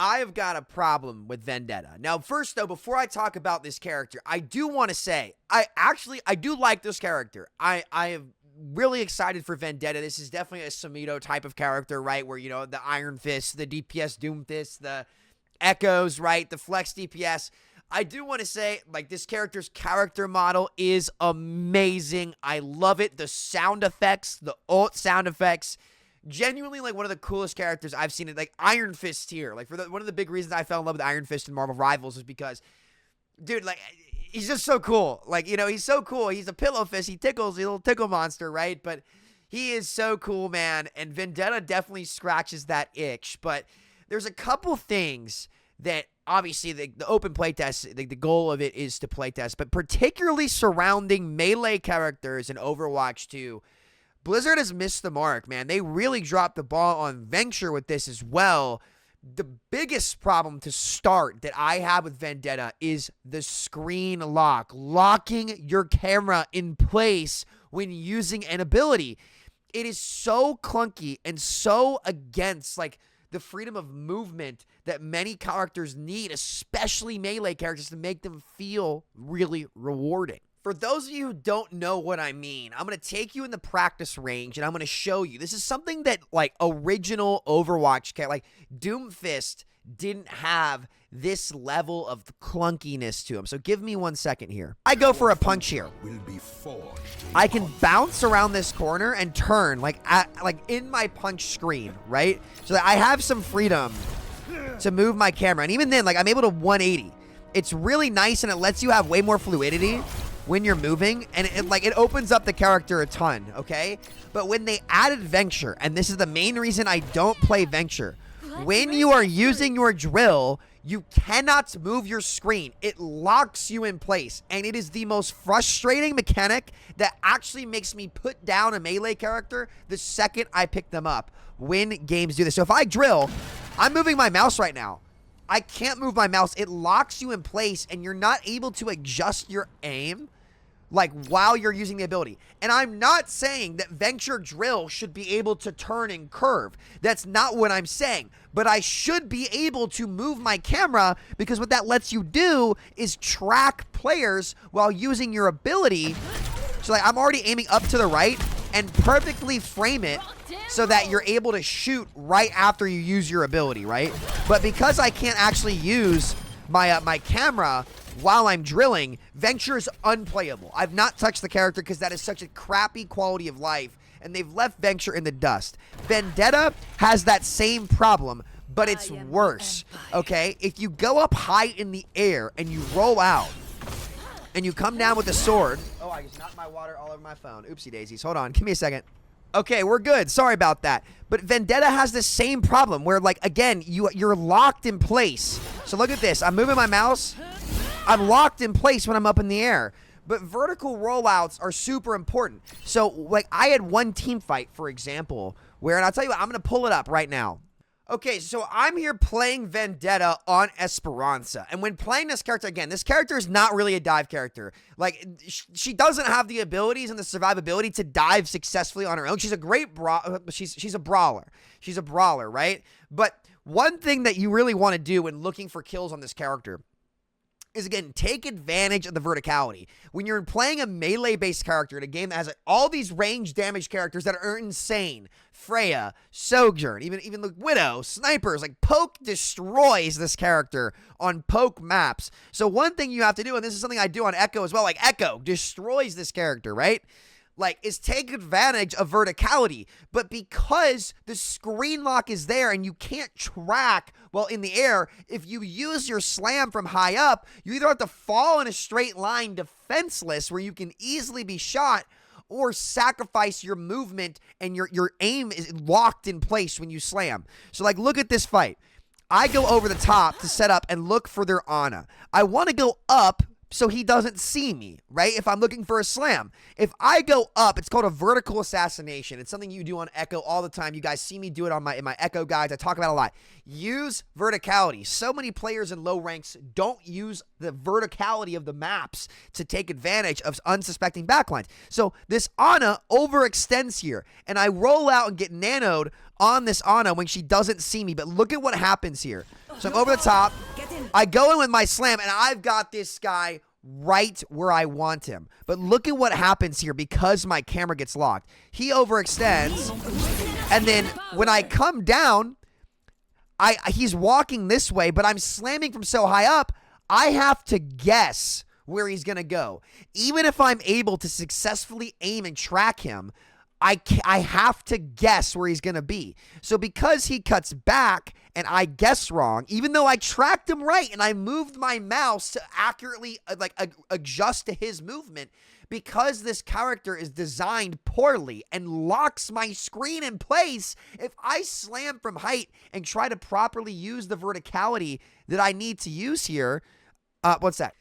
I've got a problem with Vendetta. Now, first, though, before I talk about this character, I do want to say, I do like this character. I am really excited for Vendetta. This is definitely a Samito type of character, right? Where, you know, the Iron Fist, the DPS Doom Fist, the Echoes, right? The Flex DPS. I do want to say, like, this character's character model is amazing. I love it. The sound effects, the ult sound effects, genuinely, like, one of the coolest characters I've seen. It like Iron Fist here. Like, one of the big reasons I fell in love with Iron Fist in Marvel Rivals is because, dude, like, he's just so cool. Like, you know, he's so cool. He's a pillow fist. He tickles. He's a little tickle monster, right? But he is so cool, man. And Vendetta definitely scratches that itch. But there's a couple things that obviously the open playtest, the goal of it is to playtest, but particularly surrounding melee characters in Overwatch 2, Blizzard has missed the mark, man. They really dropped the ball on Venture with this as well. The biggest problem to start that I have with Vendetta is the screen lock. Locking your camera in place when using an ability. It is so clunky and so against, like, the freedom of movement that many characters need, especially melee characters, to make them feel really rewarding. For those of you who don't know what I mean, I'm going to take you in the practice range and I'm going to show you. This is something that, like, original Overwatch, like Doomfist, didn't have this level of clunkiness to him. So give me 1 second here. I go for a punch here. I can bounce around this corner and turn like in my punch screen, right? So that I have some freedom to move my camera. And even then, like, I'm able to 180. It's really nice and it lets you have way more fluidity when you're moving, and it opens up the character a ton, okay? But when they added Venture, and this is the main reason I don't play Venture, when you are using your drill, you cannot move your screen. It locks you in place, and it is the most frustrating mechanic that actually makes me put down a melee character the second I pick them up when games do this. So if I drill, I'm moving my mouse right now. I can't move my mouse. It locks you in place, and you're not able to adjust your aim, like, while you're using the ability. And I'm not saying that Venture Drill should be able to turn and curve. That's not what I'm saying. But I should be able to move my camera, because what that lets you do is track players while using your ability. So, like, I'm already aiming up to the right and perfectly frame it so that you're able to shoot right after you use your ability, right? But because I can't actually use my camera while I'm drilling, Venture is unplayable. I've not touched the character because that is such a crappy quality of life, and they've left Venture in the dust. Vendetta has that same problem, but it's worse, okay? If you go up high in the air and you roll out and you come down with a sword. Oh, I just knocked my water all over my phone. Oopsie daisies. Hold on. Give me a second. Okay, we're good. Sorry about that. But Vendetta has the same problem where, like, again, you're locked in place. So look at this. I'm moving my mouse. I'm locked in place when I'm up in the air. But vertical rollouts are super important. So, like, I had one team fight, for example, where, and I'll tell you what, I'm going to pull it up right now. Okay, so I'm here playing Vendetta on Esperanza. And when playing this character, again, this character is not really a dive character. Like, she doesn't have the abilities and the survivability to dive successfully on her own. She's a great she's a brawler. She's a brawler, right? But one thing that you really want to do when looking for kills on this character is, again, take advantage of the verticality. When you're playing a melee-based character in a game that has, like, all these range damage characters that are insane, Freya, Sojourn, even the Widow, snipers, like, Poke destroys this character on Poke maps. So one thing you have to do, and this is something I do on Echo as well, like, Echo destroys this character, right? Like, is take advantage of verticality. But because the screen lock is there and you can't track while in the air, if you use your slam from high up, you either have to fall in a straight line defenseless where you can easily be shot, or sacrifice your movement and your aim is locked in place when you slam. So, like, look at this fight. I go over the top to set up and look for their Ana. I want to go up so he doesn't see me, right? If I'm looking for a slam. If I go up, it's called a vertical assassination. It's something you do on Echo all the time. You guys see me do it in my Echo guides. I talk about it a lot. Use verticality. So many players in low ranks don't use the verticality of the maps to take advantage of unsuspecting backlines. So this Ana overextends here, and I roll out and get nanoed on this Ana when she doesn't see me. But look at what happens here. So I'm over the top. I go in with my slam, and I've got this guy right where I want him. But look at what happens here because my camera gets locked. He overextends, and then when I come down, he's walking this way, but I'm slamming from so high up, I have to guess where he's going to go. Even if I'm able to successfully aim and track him, I have to guess where he's going to be. So because he cuts back and I guess wrong, even though I tracked him right and I moved my mouse to accurately adjust to his movement, because this character is designed poorly and locks my screen in place, if I slam from height and try to properly use the verticality that I need to use here, what's that?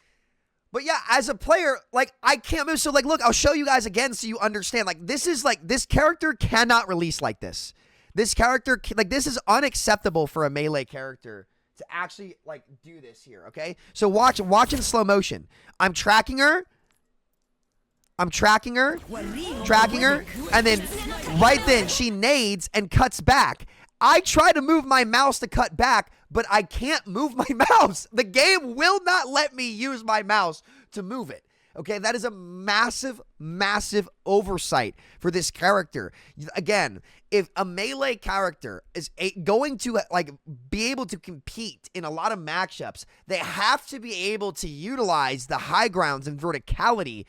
But yeah, as a player, like, I can't move. So, like, look, I'll show you guys again so you understand. Like, this is, like, this character cannot release like this. This character, like, this is unacceptable for a melee character to actually, like, do this here, okay? So, watch in slow motion. I'm tracking her, and then right then she nades and cuts back. I try to move my mouse to cut back, but I can't move my mouse. The game will not let me use my mouse to move it. Okay, that is a massive, massive oversight for this character. Again, if a melee character is going to like be able to compete in a lot of matchups, they have to be able to utilize the high grounds and verticality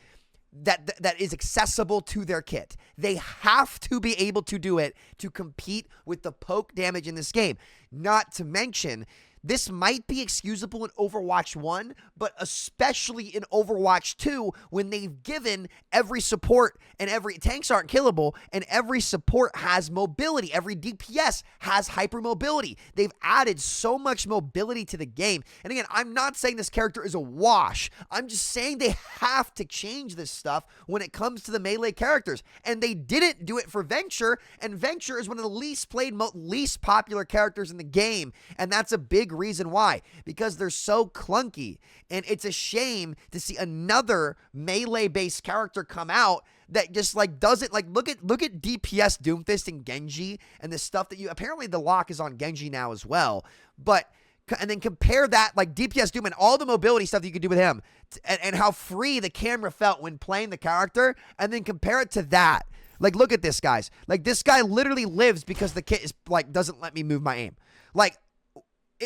that is accessible to their kit. They have to be able to do it to compete with the poke damage in this game. Not to mention, this might be excusable in Overwatch 1, but especially in Overwatch 2 when they've given every support and every tanks aren't killable and every support has mobility. Every DPS has hypermobility. They've added so much mobility to the game. And again, I'm not saying this character is a wash. I'm just saying they have to change this stuff when it comes to the melee characters. And they didn't do it for Venture, and Venture is one of the least played, least popular characters in the game. And that's a big reason why, because they're so clunky, and it's a shame to see another melee based character come out that just like doesn't like look at DPS Doomfist and Genji and the stuff that you apparently the lock is on Genji now as well, but and then compare that like DPS Doom and all the mobility stuff that you could do with him and how free the camera felt when playing the character, and then compare it to that. Like, look at this, guys. Like, this guy literally lives because the kit is like doesn't let me move my aim. Like,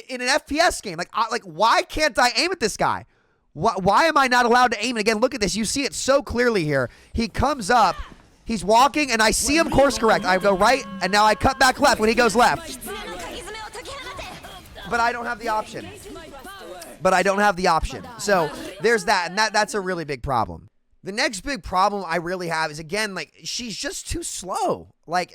in an FPS game, like why can't I aim at this guy? Why am I not allowed to aim? And again, look at this. You see it so clearly here. He comes up, he's walking, and I see him course correct. I go right, and now I cut back left when he goes left. But I don't have the option. So there's that, and that's a really big problem. The next big problem I really have is, again, like, she's just too slow. Like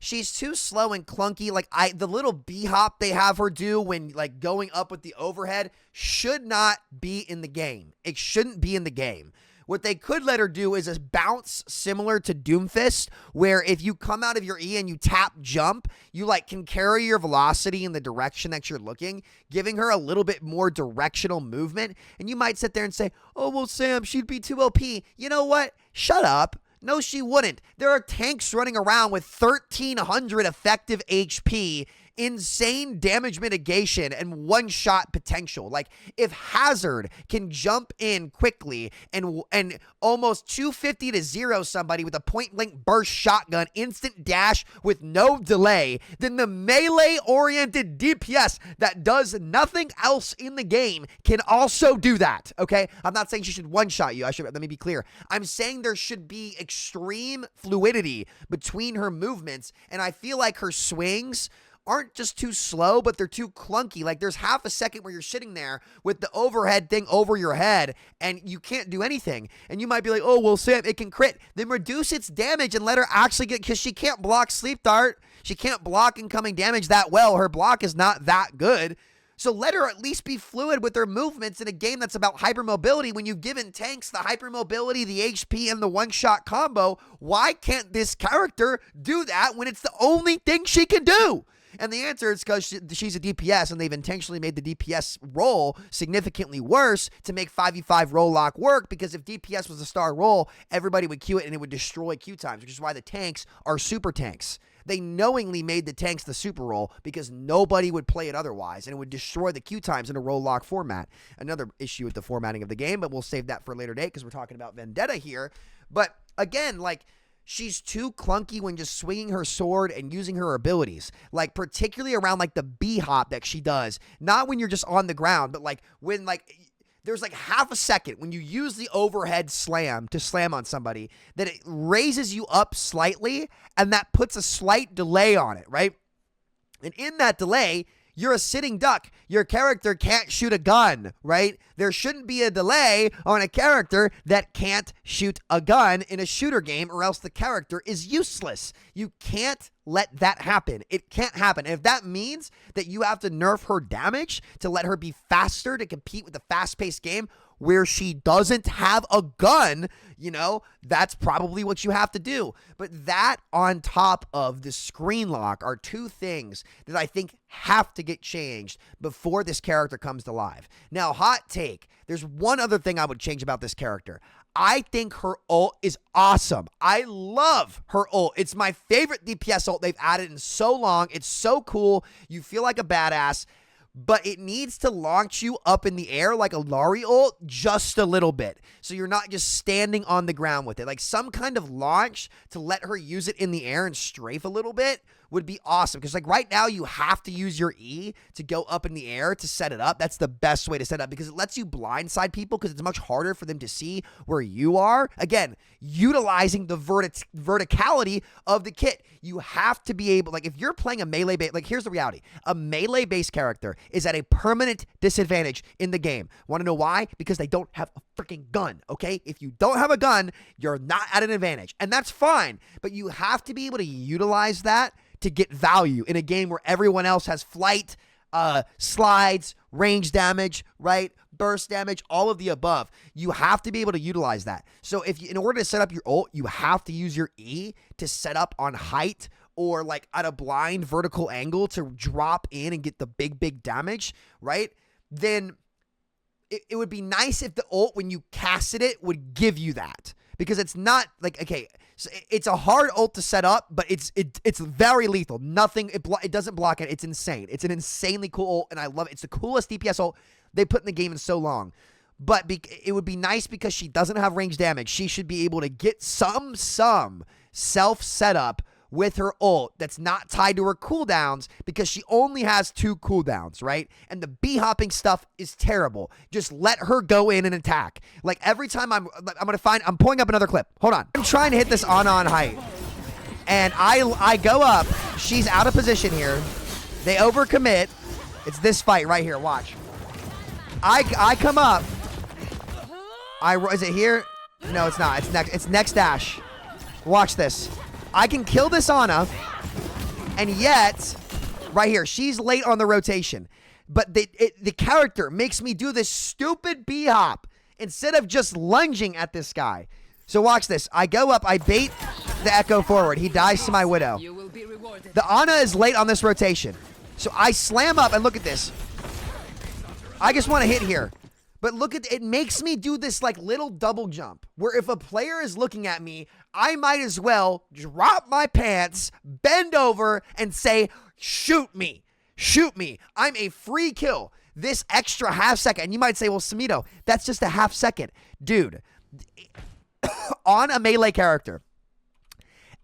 she's too slow and clunky. Like, the little B-hop they have her do when, like, going up with the overhead should not be in the game. It shouldn't be in the game. What they could let her do is a bounce similar to Doomfist, where if you come out of your E and you tap jump, you like can carry your velocity in the direction that you're looking, giving her a little bit more directional movement. And you might sit there and say, oh, well, Sam, she'd be too OP. You know what? Shut up. No, she wouldn't. There are tanks running around with 1,300 effective HP, insane damage mitigation, and one-shot potential. Like, if Hazard can jump in quickly and almost 250 to 0 somebody with a point-blank burst shotgun, instant dash with no delay, then the melee-oriented DPS that does nothing else in the game can also do that, okay? I'm not saying she should one-shot you. Let me be clear. I'm saying there should be extreme fluidity between her movements, and I feel like her swings aren't just too slow, but they're too clunky. Like, there's half a second where you're sitting there with the overhead thing over your head and you can't do anything. And you might be like, oh, well, Sam, it can crit. Then reduce its damage and let her actually get, because she can't block sleep dart. She can't block incoming damage that well. Her block is not that good. So let her at least be fluid with her movements in a game that's about hypermobility. When you've given tanks the hypermobility, the HP, and the one-shot combo, why can't this character do that when it's the only thing she can do? And the answer is because she's a DPS, and they've intentionally made the DPS role significantly worse to make 5v5 role lock work, because if DPS was a star role, everybody would queue it and it would destroy queue times, which is why the tanks are super tanks. They knowingly made the tanks the super role because nobody would play it otherwise, and it would destroy the Q times in a role lock format. Another issue with the formatting of the game, but we'll save that for a later date because we're talking about Vendetta here. But again, like, she's too clunky when just swinging her sword and using her abilities, like particularly around like the B hop that she does. Not when you're just on the ground, but like when like there's like half a second when you use the overhead slam to slam on somebody that it raises you up slightly, and that puts a slight delay on it, right? And in that delay, you're a sitting duck. Your character can't shoot a gun, right? There shouldn't be a delay on a character that can't shoot a gun in a shooter game, or else the character is useless. You can't let that happen. It can't happen. And if that means that you have to nerf her damage to let her be faster to compete with the fast-paced game where she doesn't have a gun, you know, that's probably what you have to do. But that on top of the screen lock are two things that I think have to get changed before this character comes to life. Now, hot take, there's one other thing I would change about this character. I think her ult is awesome. I love her ult. It's my favorite DPS ult they've added in so long. It's so cool. You feel like a badass. But it needs to launch you up in the air like a Lari ult just a little bit. So you're not just standing on the ground with it. Like some kind of launch to let her use it in the air and strafe a little bit would be awesome. Because like right now you have to use your E to go up in the air to set it up. That's the best way to set it up because it lets you blindside people because it's much harder for them to see where you are. Again, utilizing the verticality of the kit. You have to be able, like if you're playing a melee base, like here's the reality. A melee base character is at a permanent disadvantage in the game. Want to know why? Because they don't have a freaking gun, okay? If you don't have a gun, you're not at an advantage. And that's fine, but you have to be able to utilize that to get value in a game where everyone else has flight, slides, range damage, right? Burst damage, all of the above. You have to be able to utilize that. So if you, in order to set up your ult, you have to use your E to set up on height or like at a blind vertical angle to drop in and get the big damage, right? Then it would be nice if the ult, when you casted it, would give you that. Because it's not like, okay, so it's a hard ult to set up, but it's very lethal. Nothing, it doesn't block it. It's insane. It's an insanely cool ult, and I love it. It's the coolest DPS ult they put in the game in so long. But it would be nice because she doesn't have range damage. She should be able to get some self setup with her ult that's not tied to her cooldowns because she only has 2 cooldowns, right? And the B-hopping stuff is terrible. Just let her go in and attack. Like every time I'm pulling up another clip. Hold on. I'm trying to hit this on height. And I go up. She's out of position here. They overcommit. It's this fight right here. Watch. I come up. Is it here? No, it's not. It's next dash. Watch this. I can kill this Ana, and yet, right here, she's late on the rotation. But the character makes me do this stupid B-hop instead of just lunging at this guy. So watch this. I go up, I bait the Echo forward. He dies to my Widow. The Ana is late on this rotation. So I slam up, and look at this. I just want to hit here. But look at it, makes me do this like little double jump where if a player is looking at me, I might as well drop my pants, bend over, and say, shoot me. Shoot me. I'm a free kill. This extra half second. And you might say, well, Samito, that's just a half second. Dude, on a melee character,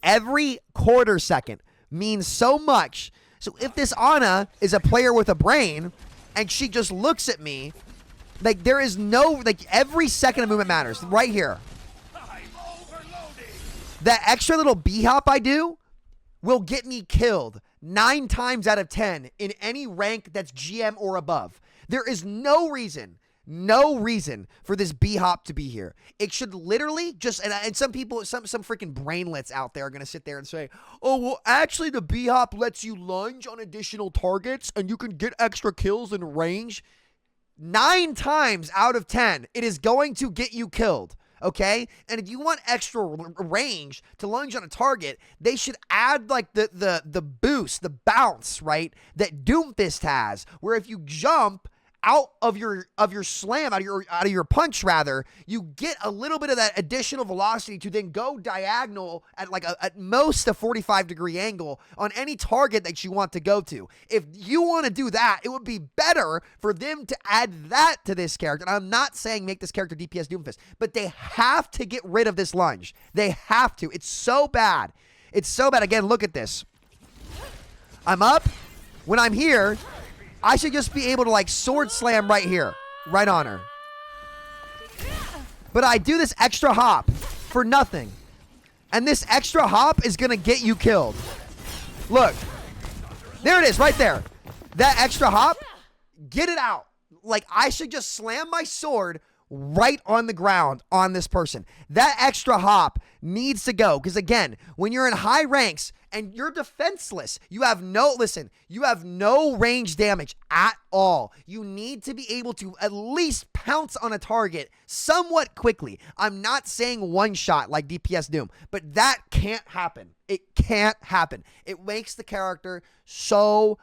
every quarter second means so much. So if this Ana is a player with a brain and she just looks at me, like, there is no, like, every second of movement matters. Right here. That extra little B-hop I do will get me killed 9 times out of 10 in any rank that's GM or above. There is no reason for this B-hop to be here. It should literally just, and some people, some freaking brainlets out there are going to sit there and say, oh, well, actually, the B-hop lets you lunge on additional targets and you can get extra kills in range. 9 times out of 10, it is going to get you killed, okay? And if you want extra range to lunge on a target, they should add like the boost, the bounce, right, that Doomfist has, where if you jump out of your slam, out of your punch rather, you get a little bit of that additional velocity to then go diagonal at like at most a 45-degree angle on any target that you want to go to. If you want to do that, it would be better for them to add that to this character. And I'm not saying make this character DPS Doomfist, but they have to get rid of this lunge. They have to. It's so bad. It's so bad. Again, look at this. I'm up. When I'm here, I should just be able to like sword slam right here, right on her. But I do this extra hop for nothing. And this extra hop is going to get you killed. Look. There it is, right there. That extra hop, get it out. Like, I should just slam my sword right on the ground on this person. That extra hop needs to go. Because again, when you're in high ranks and you're defenseless, you have no range damage at all. You need to be able to at least pounce on a target somewhat quickly. I'm not saying one shot like DPS Doom, but that can't happen. It can't happen. It makes the character so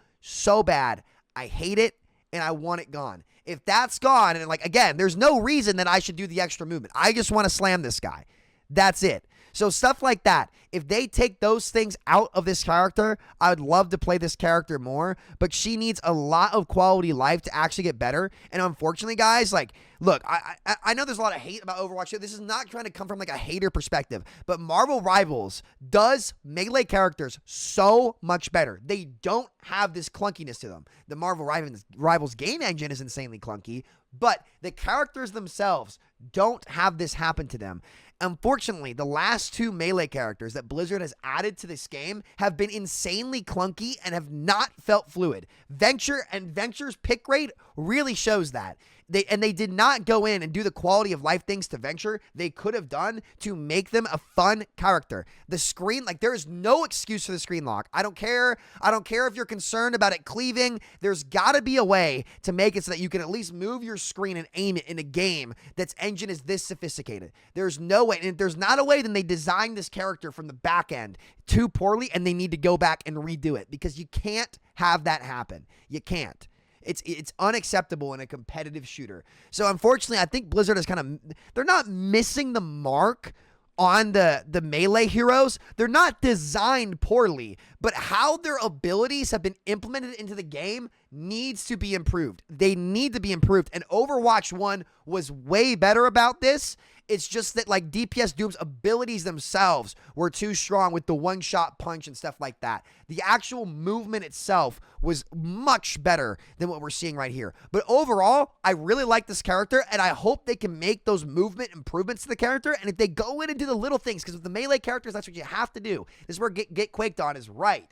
bad. I hate it and I want it gone. If that's gone, and like, again, there's no reason that I should do the extra movement. I just want to slam this guy. That's it. So stuff like that, if they take those things out of this character, I would love to play this character more, but she needs a lot of quality life to actually get better. And unfortunately, guys, like, look, I know there's a lot of hate about Overwatch. This is not trying to come from like a hater perspective, but Marvel Rivals does melee characters so much better. They don't have this clunkiness to them. The Marvel Rivals game engine is insanely clunky, but the characters themselves don't have this happen to them. Unfortunately, the last two melee characters that Blizzard has added to this game have been insanely clunky and have not felt fluid. Venture's pick rate really shows that. They did not go in and do the quality of life things to Venture they could have done to make them a fun character. The screen, like, there is no excuse for the screen lock. I don't care if you're concerned about it cleaving. There's got to be a way to make it so that you can at least move your screen and aim it in a game that's engine is this sophisticated. There's no way. And if there's not a way, then they designed this character from the back end too poorly and they need to go back and redo it because you can't have that happen. You can't. It's unacceptable in a competitive shooter. So unfortunately, I think Blizzard is they're not missing the mark on the melee heroes. They're not designed poorly, but how their abilities have been implemented into the game needs to be improved. They need to be improved. And Overwatch 1 was way better about this. It's just that, like, DPS Doom's abilities themselves were too strong with the one-shot punch and stuff like that. The actual movement itself was much better than what we're seeing right here. But overall, I really like this character, and I hope they can make those movement improvements to the character. And if they go in and do the little things, because with the melee characters, that's what you have to do. This is where Get Quaked On is right.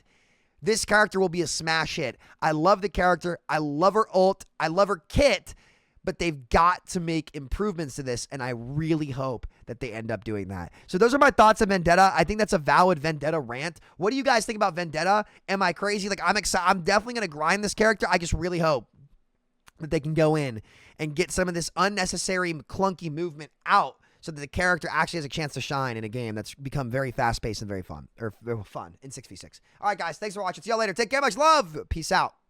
This character will be a smash hit. I love the character. I love her ult. I love her kit. But they've got to make improvements to this, and I really hope that they end up doing that. So those are my thoughts on Vendetta. I think that's a valid Vendetta rant. What do you guys think about Vendetta? Am I crazy? Like, I'm excited. I'm definitely going to grind this character. I just really hope that they can go in and get some of this unnecessary clunky movement out so that the character actually has a chance to shine in a game that's become very fast-paced and very fun, or fun in 6v6. All right, guys, thanks for watching. See y'all later. Take care. Much love. Peace out.